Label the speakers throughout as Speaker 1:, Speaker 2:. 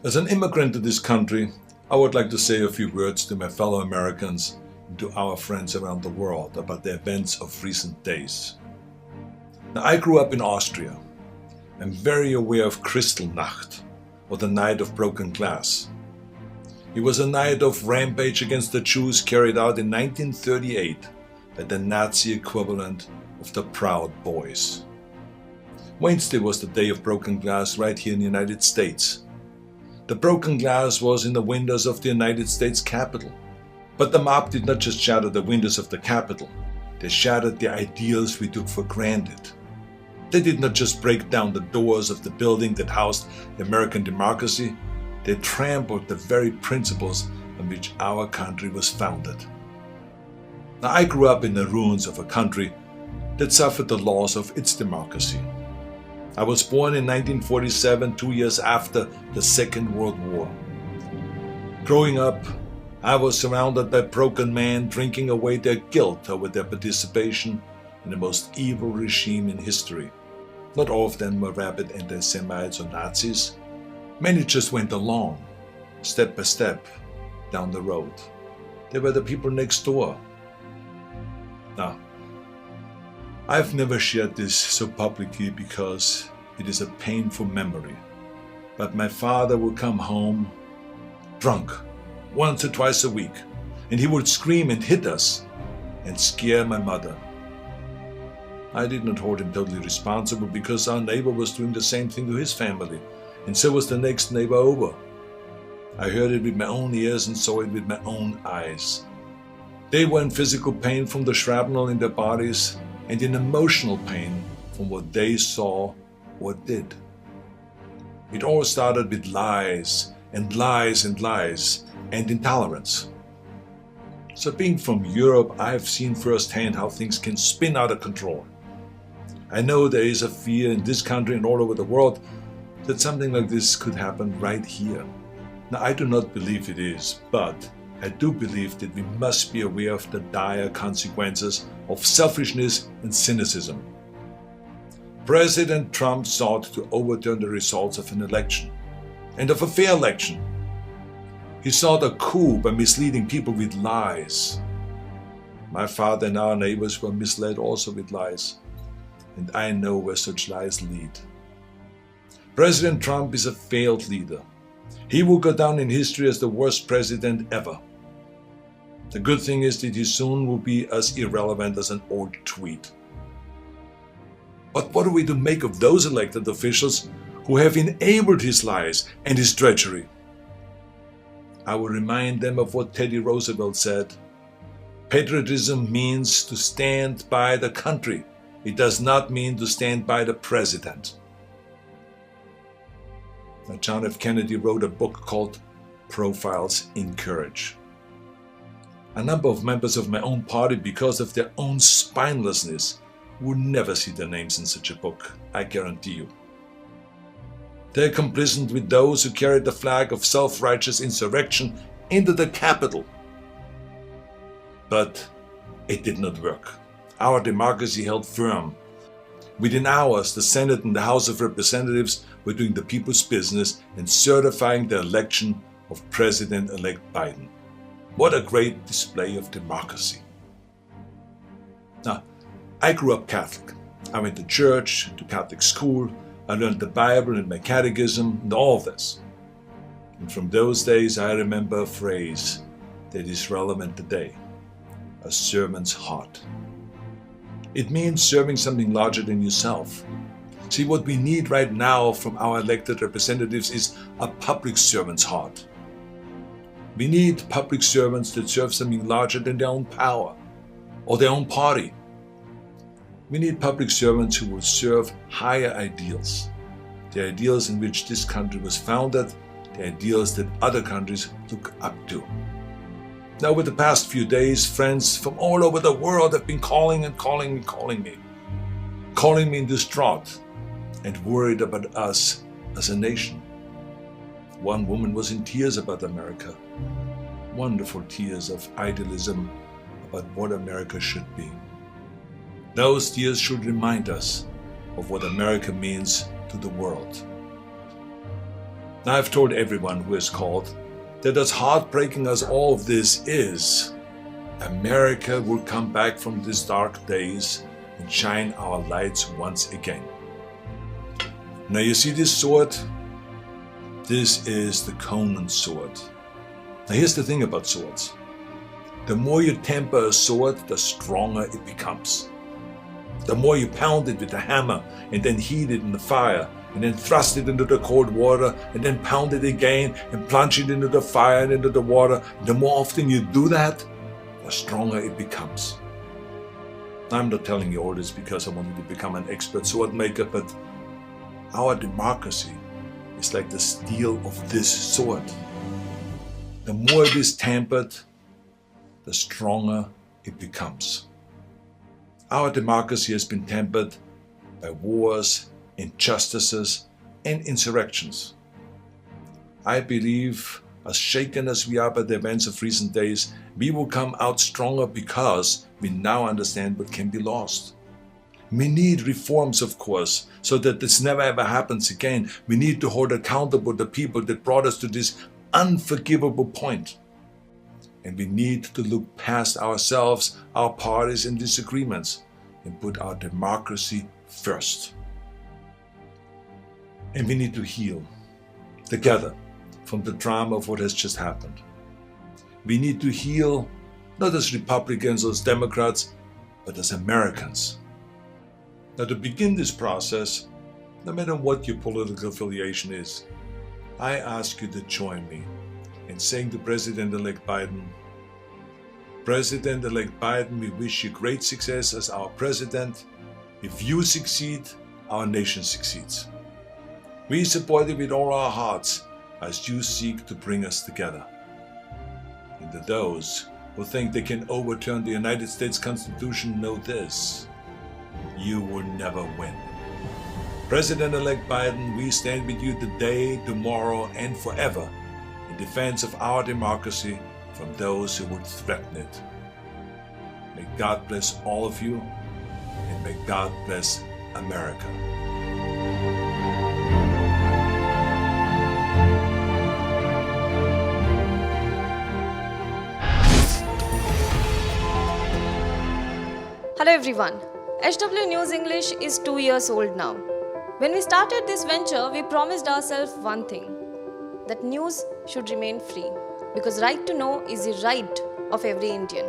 Speaker 1: As an immigrant to this country, I would like to say a few words to my fellow Americans and to our friends around the world about the events of recent days. Now, I grew up in Austria. I'm very aware of Kristallnacht, or the Night of Broken Glass. It was a night of rampage against the Jews carried out in 1938 by the Nazi equivalent of the Proud Boys. Wednesday was the day of broken glass right here in the United States. The broken glass was in the windows of the United States Capitol. But the mob did not just shatter the windows of the Capitol, they shattered the ideals we took for granted. They did not just break down the doors of the building that housed the American democracy, they trampled the very principles on which our country was founded. Now, I grew up in the ruins of a country that suffered the loss of its democracy. I was born in 1947, 2 years after the Second World War. Growing up, I was surrounded by broken men drinking away their guilt over their participation in the most evil regime in history. Not all of them were rabid anti-Semites or Nazis. Many just went along, step by step, down the road. They were the people next door. Now, I've never shared this so publicly because it is a painful memory. But my father would come home drunk once or twice a week, and he would scream and hit us and scare my mother. I did not hold him totally responsible because our neighbor was doing the same thing to his family, and so was the next neighbor over. I heard it with my own ears and saw it with my own eyes. They were in physical pain from the shrapnel in their bodies and in emotional pain from what they saw or did. It all started with lies and lies and lies and intolerance. So being from Europe, I've seen firsthand how things can spin out of control. I know there is a fear in this country and all over the world that something like this could happen right here. Now, I do not believe it is, but I do believe that we must be aware of the dire consequences of selfishness and cynicism. President Trump sought to overturn the results of an election, and of a fair election. He sought a coup by misleading people with lies. My father and our neighbors were misled also with lies, and I know where such lies lead. President Trump is a failed leader. He will go down in history as the worst president ever. The good thing is that he soon will be as irrelevant as an old tweet. But what are we to make of those elected officials who have enabled his lies and his treachery? I will remind them of what Teddy Roosevelt said. Patriotism means to stand by the country. It does not mean to stand by the president. Now, John F. Kennedy wrote a book called Profiles in Courage. A number of members of my own party, because of their own spinelessness, would never see their names in such a book, I guarantee you. They are complicit with those who carried the flag of self-righteous insurrection into the Capitol. But it did not work. Our democracy held firm. Within hours, the Senate and the House of Representatives were doing the people's business and certifying the election of President-elect Biden. What a great display of democracy. Now, I grew up Catholic. I went to church, to Catholic school. I learned the Bible and my catechism and all of this. And from those days, I remember a phrase that is relevant today: a servant's heart. It means serving something larger than yourself. See, what we need right now from our elected representatives is a public servant's heart. We need public servants that serve something larger than their own power or their own party. We need public servants who will serve higher ideals, the ideals in which this country was founded, the ideals that other countries look up to. Now, over the past few days, friends from all over the world have been calling me distraught and worried about us as a nation. One woman was in tears about America, wonderful tears of idealism about what America should be. Those tears should remind us of what America means to the world. Now I've told everyone who has called that as heartbreaking as all of this is, America will come back from these dark days and shine our lights once again. Now you see this sword? This is the Conan sword. Now here's the thing about swords. The more you temper a sword, the stronger it becomes. The more you pound it with a hammer and then heat it in the fire and then thrust it into the cold water and then pound it again and plunge it into the fire and into the water, the more often you do that, the stronger it becomes. I'm not telling you all this because I wanted to become an expert sword maker, but our democracy is like the steel of this sword. The more it is tempered, the stronger it becomes. Our democracy has been tempered by wars, injustices, and insurrections. I believe, as shaken as we are by the events of recent days, we will come out stronger because we now understand what can be lost. We need reforms, of course, so that this never ever happens again. We need to hold accountable the people that brought us to this unforgivable point. And we need to look past ourselves, our parties and disagreements, and put our democracy first. And we need to heal together from the drama of what has just happened. We need to heal not as Republicans or as Democrats, but as Americans. Now, to begin this process, no matter what your political affiliation is, I ask you to join me in saying to President-elect Biden, President-elect Biden, we wish you great success as our president. If you succeed, our nation succeeds. We support you with all our hearts as you seek to bring us together. And to those who think they can overturn the United States Constitution, know this: you will never win. President-elect Biden, we stand with you today, tomorrow, and forever in defense of our democracy from those who would threaten it. May God bless all of you, and may God bless America.
Speaker 2: Hello everyone. HW News English is 2 years old now. When we started this venture, we promised ourselves one thing, that news should remain free, because right to know is the right of every Indian.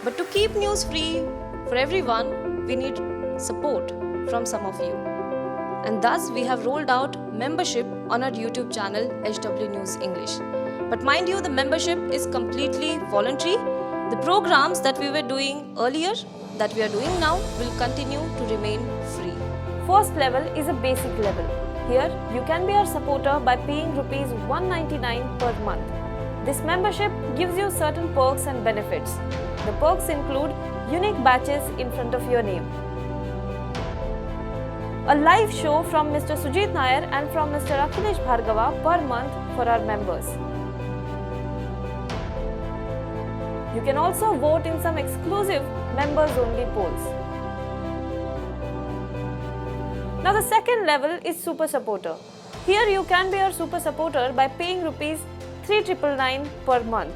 Speaker 2: But to keep news free for everyone, we need support from some of you. And thus we have rolled out membership on our YouTube channel HW News English. But mind you, the membership is completely voluntary. The programs that we were doing earlier, that we are doing now, will continue to remain free. First level is a basic level. Here, you can be our supporter by paying Rs 199 per month. This membership gives you certain perks and benefits. The perks include unique badges in front of your name, a live show from Mr. Sujit Nair and from Mr. Akhilesh Bhargava per month for our members. You can also vote in some exclusive members-only polls. Now the second level is Super Supporter. Here you can be our Super Supporter by paying Rs 3,999 per month.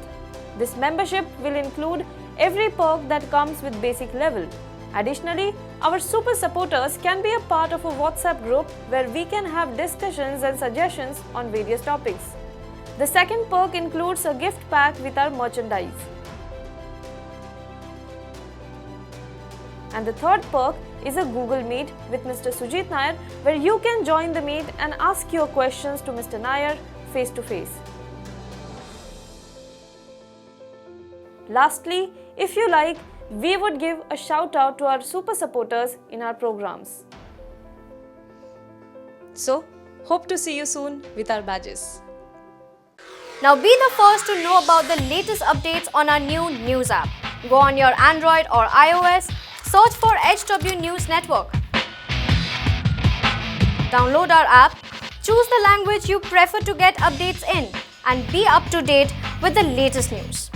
Speaker 2: This membership will include every perk that comes with basic level. Additionally, our Super Supporters can be a part of a WhatsApp group where we can have discussions and suggestions on various topics. The second perk includes a gift pack with our merchandise. And the third perk is a Google Meet with Mr. Sujit Nair, where you can join the meet and ask your questions to Mr. Nair face to face. Lastly, if you like, we would give a shout out to our super supporters in our programs. So, hope to see you soon with our badges.
Speaker 3: Now be the first to know about the latest updates on our new news app. Go on your Android or iOS, search for HW News Network. Download our app, choose the language you prefer to get updates in, and be up to date with the latest news.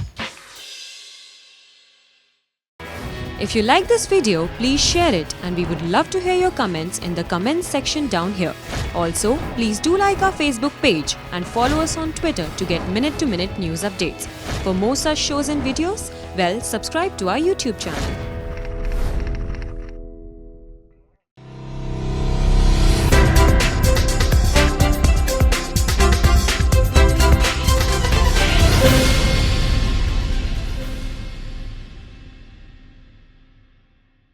Speaker 4: If you like this video, please share it and we would love to hear your comments in the comments section down here. Also, please do like our Facebook page and follow us on Twitter to get minute-to-minute news updates. For more such shows and videos, well, subscribe to our YouTube channel.